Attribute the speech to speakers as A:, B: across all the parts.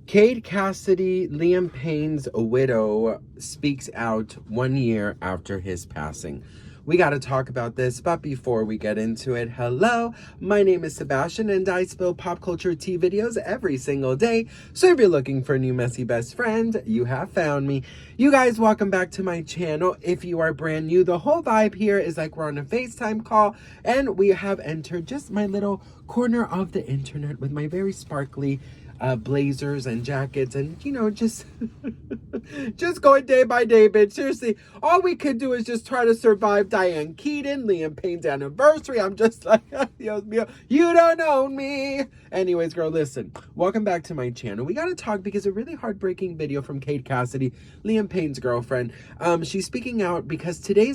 A: Cassidy, Liam Payne's widow, speaks out 1 year after his passing. We got to talk about this, but before we get into it, hello, my name is Sebastian and I spill pop culture tea videos every single day. So if you're looking for a new messy best friend, you have found me. You guys, welcome back to my channel. If you are brand new, the whole vibe here is like we're on a FaceTime call and we have entered just my little corner of the internet with my very sparkly blazers and jackets and just just going day by day, bitch. Seriously, all we could do is just try to survive Diane Keaton, Liam Payne's anniversary. I'm just like, Dios mío, you don't own me. Anyways, girl, listen, welcome back to my channel. We gotta talk because a really heartbreaking video from Cassidy, Liam Payne's girlfriend. She's speaking out because today,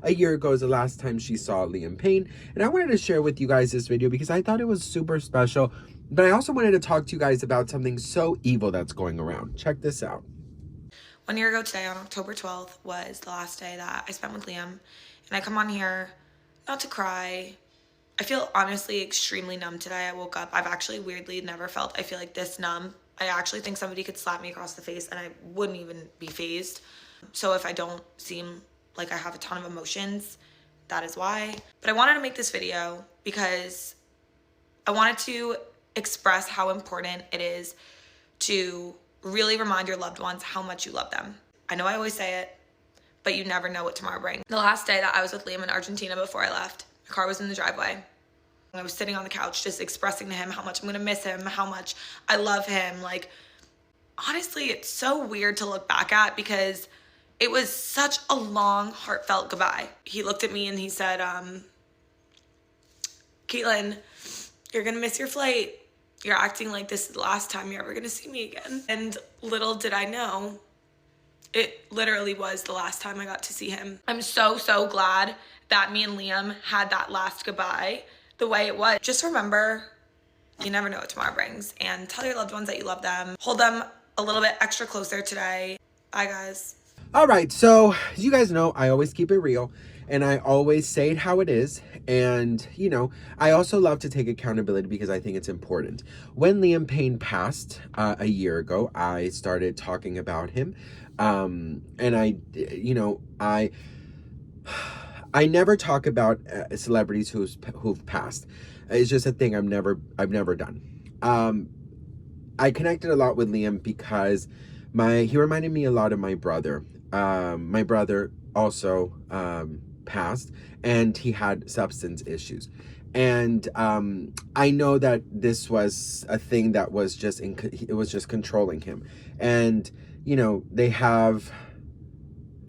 A: a year ago, is the last time she saw Liam Payne, and I wanted to share with you guys this video because I thought it was super special. But I also wanted to talk to you guys about something so evil that's going around. Check this out.
B: 1 year ago today, on October 12th, was the last day that I spent with Liam. And I come on here not to cry. I feel honestly extremely numb today. I woke up. I've actually weirdly never felt, I feel like, this numb. I actually think somebody could slap me across the face and I wouldn't even be fazed. So if I don't seem like I have a ton of emotions, that is why. But I wanted to make this video because I wanted to express how important it is to really remind your loved ones how much you love them. I know I always say it, but you never know what tomorrow brings. The last day that I was with Liam in Argentina before I left, my car was in the driveway. I was sitting on the couch just expressing to him how much I'm gonna miss him, how much I love him. Like, honestly, it's so weird to look back at because it was such a long, heartfelt goodbye. He looked at me and he said, Caitlin, you're gonna miss your flight. You're acting like this is the last time you're ever gonna see me again. And little did I know, it literally was the last time I got to see him. I'm so, so glad that me and Liam had that last goodbye the way it was. Just remember, you never know what tomorrow brings. And tell your loved ones that you love them. Hold them a little bit extra closer today. Bye, guys.
A: All right, so you guys know I always keep it real and I always say it how it is. And, I also love to take accountability because I think it's important. When Liam Payne passed a year ago, I started talking about him. And I never talk about celebrities who've passed. It's just a thing I've never done. I connected a lot with Liam because he reminded me a lot of my brother. My brother also passed and he had substance issues. And I know that this was a thing that was just controlling him. And, they have,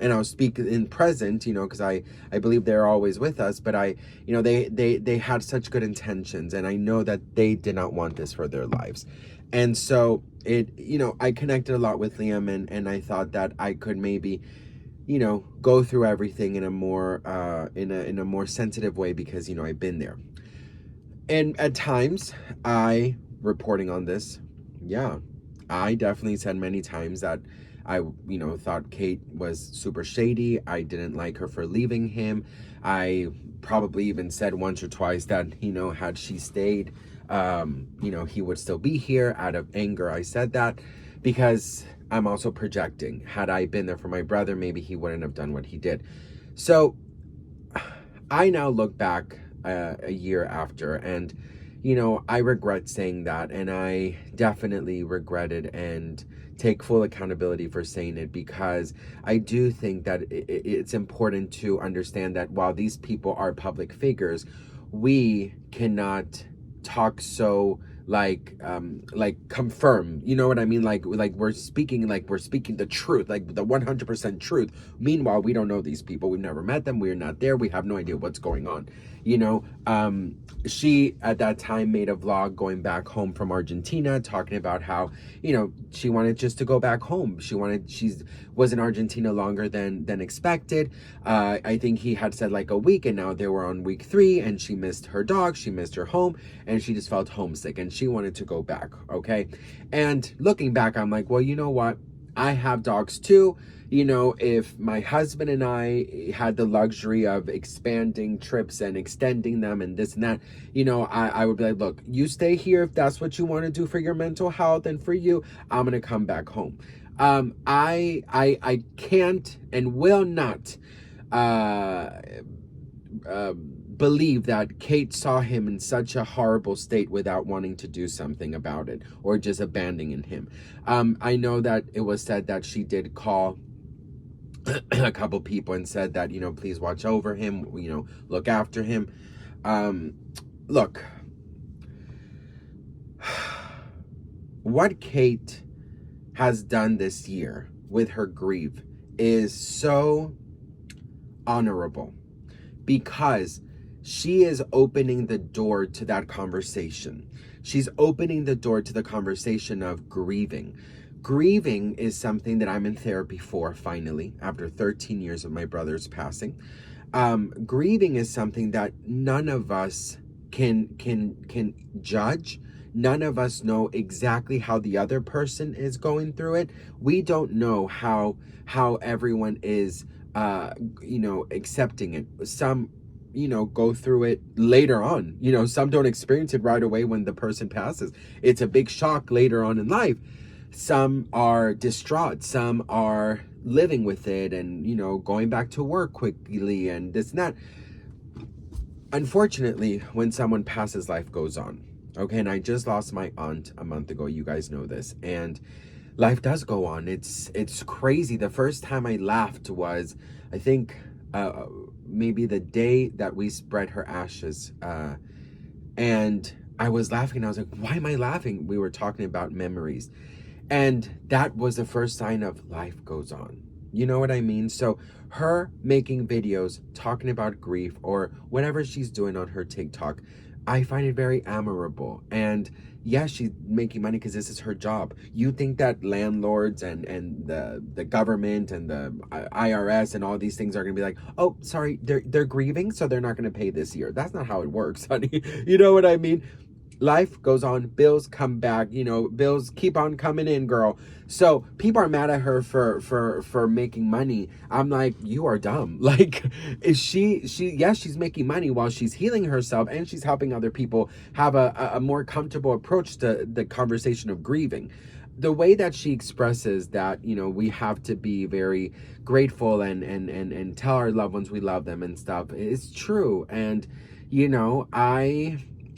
A: and I'll speak in present, because I believe they're always with us, but they had such good intentions and I know that they did not want this for their lives. And so I connected a lot with Liam and I thought that I could maybe, go through everything in a more, in a more sensitive way because, I've been there. And at times reporting on this, I definitely said many times that I, thought Kate was super shady. I didn't like her for leaving him. I probably even said once or twice that, had she stayed, he would still be here. Out of anger, I said that because I'm also projecting. Had I been there for my brother, maybe he wouldn't have done what he did. So I now look back a year after and, I regret saying that. And I definitely regret it and take full accountability for saying it because I do think that it's important to understand that while these people are public figures, we cannot talk so like confirm, you know what I mean? Like we're speaking the truth, like the 100% truth. Meanwhile, we don't know these people. We've never met them. We're not there. We have no idea what's going on. She at that time made a vlog going back home from Argentina, talking about how, she wanted just to go back home. She was in Argentina longer than expected. I think he had said like a week and now they were on week 3 and she missed her dog. She missed her home and she just felt homesick and she wanted to go back. Okay. And looking back, I'm like, well, you know what? I have dogs too. You know, if my husband and I had the luxury of expanding trips and extending them and this and that, you know, I would be like, look, you stay here if that's what you want to do for your mental health and for you. I'm gonna come back home. I can't and will not uh, uh, believe that Kate saw him in such a horrible state without wanting to do something about it or just abandoning him. I know that it was said that she did call a couple people and said that, you know, please watch over him, you know, look after him. Look, what Kate has done this year with her grief is so honorable because she is opening the door to that conversation. She's opening the door to the conversation of grieving. Grieving is something that I'm in therapy for finally, after 13 years of my brother's passing. Grieving is something that none of us can judge. None of us know exactly how the other person is going through it. We don't know how everyone is you know, accepting it. Some, you know, go through it later on. You know, some don't experience it right away when the person passes. It's a big shock later on in life. Some are distraught. Some are living with it and, you know, going back to work quickly and this and that. Unfortunately, when someone passes, life goes on. Okay, and I just lost my aunt a month ago. You guys know this. And life does go on. It's crazy. The first time I laughed was, I think, maybe the day that we spread her ashes. And I was laughing. I was like, why am I laughing? We were talking about memories. And that was the first sign of life goes on. You know what I mean? So her making videos talking about grief or whatever she's doing on her TikTok, I find it very admirable. And yes, she's making money because this is her job. You think that landlords and the government and the IRS and all these things are going to be like, oh, sorry, they're grieving, so they're not going to pay this year. That's not how it works, honey. You know what I mean? Life goes on, bills come back, you know, bills keep on coming in, girl. So people are mad at her for making money. I'm like, you are dumb. Like, is yes, she's making money while she's healing herself and she's helping other people have a more comfortable approach to the conversation of grieving. The way that she expresses that, you know, we have to be very grateful and tell our loved ones we love them and stuff is true. And, you know,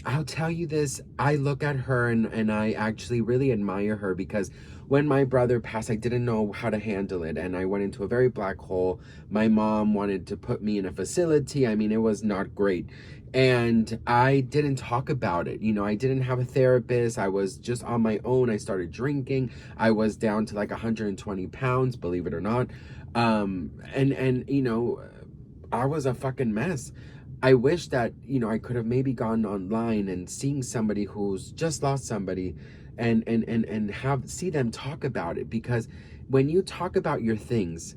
A: I'll tell you this, I look at her and I actually really admire her because when my brother passed, I didn't know how to handle it. And I went into a very black hole. My mom wanted to put me in a facility. I mean, it was not great. And I didn't talk about it. You know, I didn't have a therapist. I was just on my own. I started drinking. I was down to like 120 pounds, believe it or not. And you know, I was a fucking mess. I wish that, you know, I could have maybe gone online and seen somebody who's just lost somebody and see them talk about it, because when you talk about your things,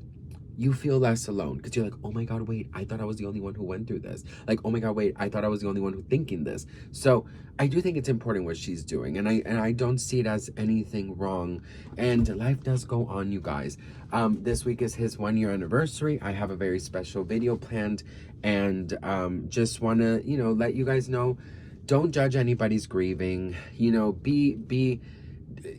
A: you feel less alone because you're like, oh my God, wait, I thought I was the only one who went through this. Like, oh my God, wait, I thought I was the only one who thinking this. So I do think it's important what she's doing, and I don't see it as anything wrong. And life does go on, you guys. This week is his 1 year anniversary. I have a very special video planned, and just want to, you know, let you guys know, don't judge anybody's grieving. You know, be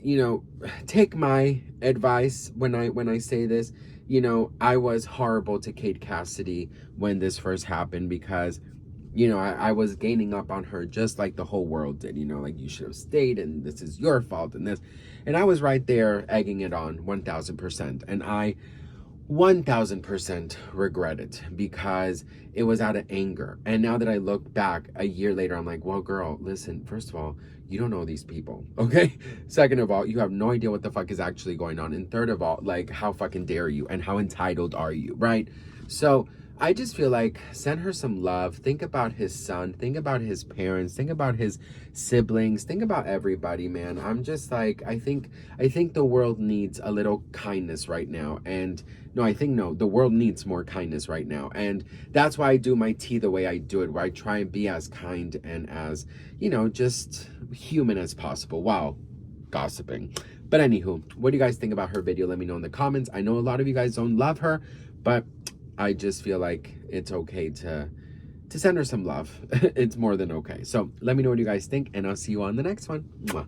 A: you know, take my advice when I say this. You know, I was horrible to Kate Cassidy when this first happened because, you know, I was gaining up on her just like the whole world did. You know, like, you should have stayed and this is your fault and this. And I was right there egging it on 1000%. And I 1000% regret it because it was out of anger. And now that I look back a year later, I'm like, well, girl, listen, first of all, you don't know these people, okay? Second of all, you have no idea what the fuck is actually going on. And third of all, like, how fucking dare you and how entitled are you, right? So I just feel like, send her some love. Think about his son. Think about his parents. Think about his siblings. Think about everybody, man. I'm just like, I think the world needs a little kindness right now. And no, the world needs more kindness right now. And that's why I do my tea the way I do it, where I try and be as kind and as, you know, just human as possible. Wow. gossiping. But anywho, what do you guys think about her video? Let me know in the comments. I know a lot of you guys don't love her, but I just feel like it's okay to send her some love. It's more than okay. So let me know what you guys think, and I'll see you on the next one. Mwah.